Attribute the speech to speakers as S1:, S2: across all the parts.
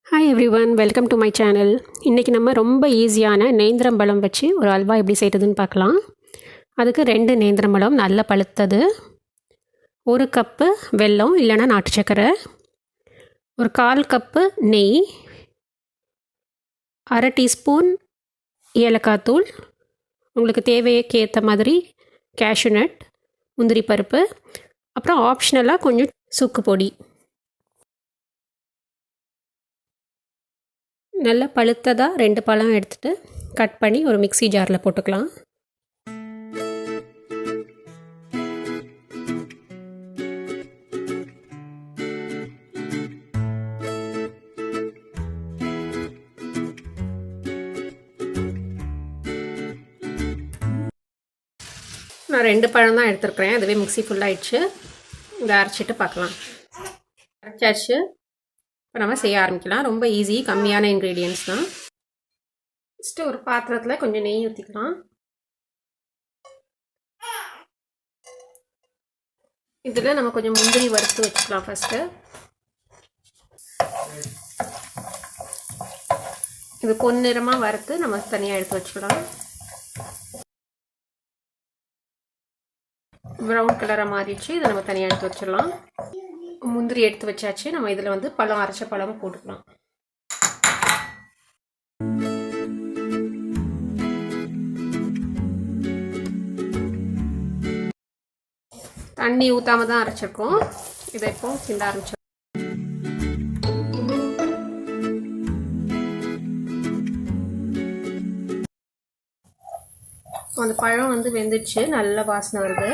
S1: Hi everyone, welcome to my channel. இன்றைக்கி நம்ம ரொம்ப ஈஸியான நேந்திரம் பழம் வச்சு ஒரு அல்வா எப்படி செய்கிறதுன்னு பார்க்கலாம். அதுக்கு 2 நேந்திரம் பழம் நல்ல பழுத்தது, 1 கப்பு வெல்லம் இல்லைன்னா நாட்டு சக்கரை, ஒரு 1/4 கப்பு நெய், 1/2 டீஸ்பூன் ஏலக்காய் தூள், உங்களுக்கு தேவைக்கு ஏற்ற மாதிரி கேஷ்யூ நட், முந்திரி பருப்பு, அப்புறம் ஆப்ஷனலாக கொஞ்சம் சுக்கு பொடி. நல்லா பழுத்ததாக 2 பழம் எடுத்துகிட்டு கட் பண்ணி ஒரு மிக்ஸி ஜாரில் போட்டுக்கலாம். நான் 2 பழம் தான் எடுத்துருக்குறேன், அதுவே மிக்ஸி ஃபுல்லாகிடுச்சு. இதை அரைச்சிட்டு பார்க்கலாம். அரைச்சாச்சு. இப்போ நம்ம செய்ய ஆரம்பிக்கலாம். ரொம்ப ஈஸி, கம்மியான இன்க்ரீடியன்ட்ஸ் தான். ஃபஸ்ட்டு ஒரு பாத்திரத்தில் கொஞ்சம் நெய் ஊற்றிக்கலாம். இதில் நம்ம கொஞ்சம் முந்திரி வறுத்து வச்சுக்கலாம். ஃபஸ்ட்டு இது பொன்னிறமாக வறுத்து நம்ம தனியாக எடுத்து வச்சுக்கலாம். ப்ரௌன் கலராக மாறிடுச்சு, இதை நம்ம தனியாக எடுத்து வச்சிடலாம். முந்திரி எடுத்து வச்சாச்சு. நம்ம இதில் வந்து பழம், அரைச்ச பழமும் போட்டுக்கலாம். தண்ணி ஊற்றாம தான் அரைச்சிருக்கோம். இதை இப்போ கிண்ட ஆரம்பிச்சோம். அந்த பழம் வந்து வெந்துடுச்சு, நல்ல வாசனை வருது.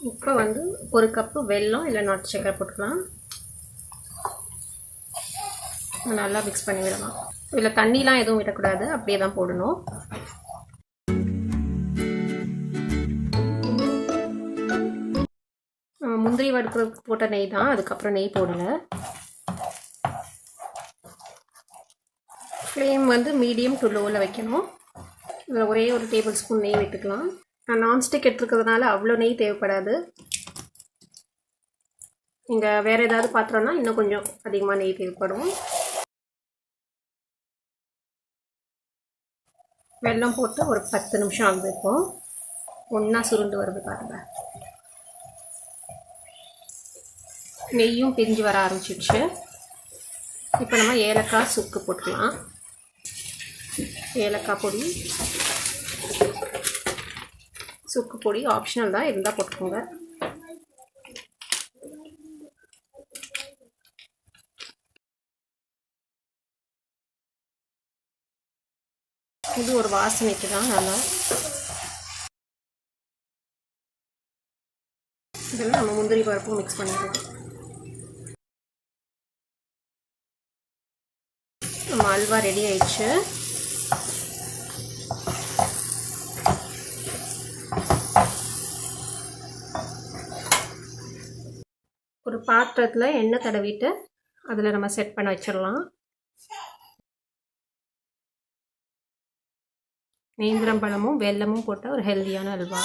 S1: இப்போ வந்து 1 கப்பு வெல்லம் இல்லை நாட்டு சக்கரை போட்டுக்கலாம். நல்லா மிக்ஸ் பண்ணி விடலாம். இதில் தண்ணிலாம் எதுவும் விடக்கூடாது, அப்படியே தான் போடணும். முந்திரி வறுக்கிறதுக்கு போட்ட நெய் தான், அதுக்கப்புறம் நெய் போடலை. ஃப்ளேம் வந்து மீடியம் டு லோவில் வைக்கணும். இதில் ஒரே 1 டேபிள் ஸ்பூன் நெய் விட்டுக்கலாம். நான் நான்ஸ்டிக் எடுத்துருக்கிறதுனால அவ்வளோ நெய் தேவைப்படாது. நீங்கள் வேறு ஏதாவது பாத்திரம்னா இன்னும் கொஞ்சம் அதிகமாக நெய் தேவைப்படும். வெல்லம் போட்டு ஒரு 10 நிமிஷம் ஆகுது. வைப்போம். ஒன்றா சுருண்டு வருது பாருங்க. நெய்யும் பிரிஞ்சு வர ஆரம்பிச்சிடுச்சு. இப்போ நம்ம ஏலக்காய், சுக்கு போட்டுக்கலாம். ஏலக்காய் பொடி, சுக்கு பொடி ஆப்ஷனல் தான், இருந்தால் போட்டுக்கோங்க. இது ஒரு வாசனைக்கு தான் நல்லா. இதில் நம்ம முந்திரி பருப்பும் மிக்ஸ் பண்ணிக்கலாம். நம்ம அல்வா ரெடி ஆயிடுச்சு. ஒரு பாத்திரத்தில் எண்ணெய் தடவிட்டு அதில் நம்ம செட் பண்ண வச்சிடலாம். நேந்திரம் பழமும் வெல்லமும் போட்ட ஒரு ஹெல்தியான அல்வா.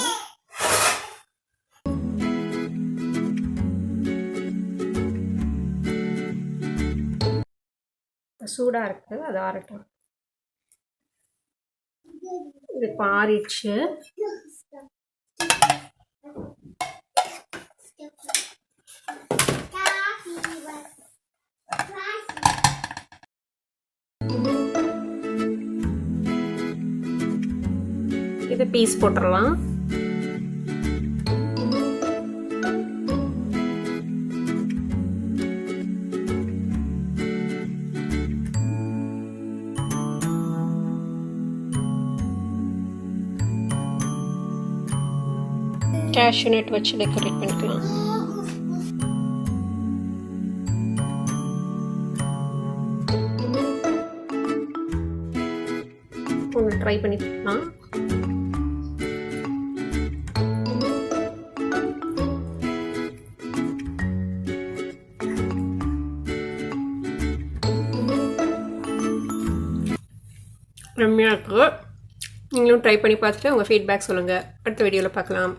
S1: சூடாக இருக்குது, அது ஆறட்டும். இது ஆறிடுச்சு. இதை பீஸ் போட்டுடலாம். கேஷ்யூ நட் வச்சு டெக்கரேட் பண்ணிக்கலாம். ஒன்று ட்ரை பண்ணி பார்க்கலாம். ரம்மியாக இருக்குது. நீங்களும் ட்ரை பண்ணி பார்த்துட்டு உங்கள் ஃபீட்பேக் சொல்லுங்கள். அடுத்த வீடியோவில் பார்க்கலாம்.